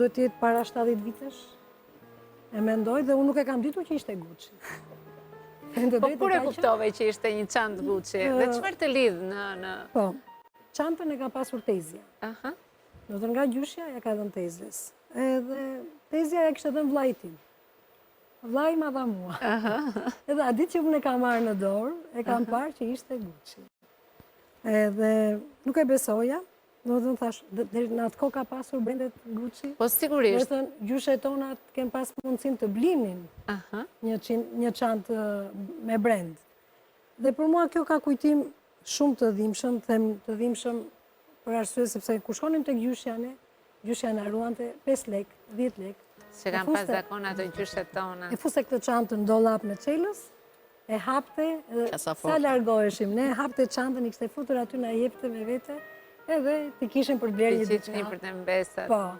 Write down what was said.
duhet të jetë para 70 vitesh. E mendoj dhe unë nuk e kam ditur që ishte Gucci. Po kur e kuptove që ishte një çantë Gucci? Dhe çfarë të lidh në... Po, çantën e ka pasur tezja. Aha. Do të nga gjyshja ja ka dhënë tezjes. Edhe tezja ja kishte dhënë vllai tim. Vllai ma dha mua. Edhe a ditë që unë e kam marrë në dorë, e kam parë që ishte Gucci. Edhe nuk e besoja. Do të thash, deri në atë kohë ka pasur brendet Gucci. Po sigurisht. Do të thënë, gjyshet tona kem pas mundësinë të blinin një çantë me brend. Dhe për mua kjo ka kujtim shumë të dhimbshëm, them të dhimbshëm për arsye sepse kur shkonim tek gjyshja ne, gjyshja na ruante 5 lek, 10 lek. Që kanë pas zakon ato gjyshet tona. E fuste këtë çantën në dollap në Çelës, e hapte, sa largoheshim ne, hapte çantën, i kishte futur aty, na jepte me vete. Edhe ti kishin për blerë një diçka. Ti qitni për të mbesat. Po.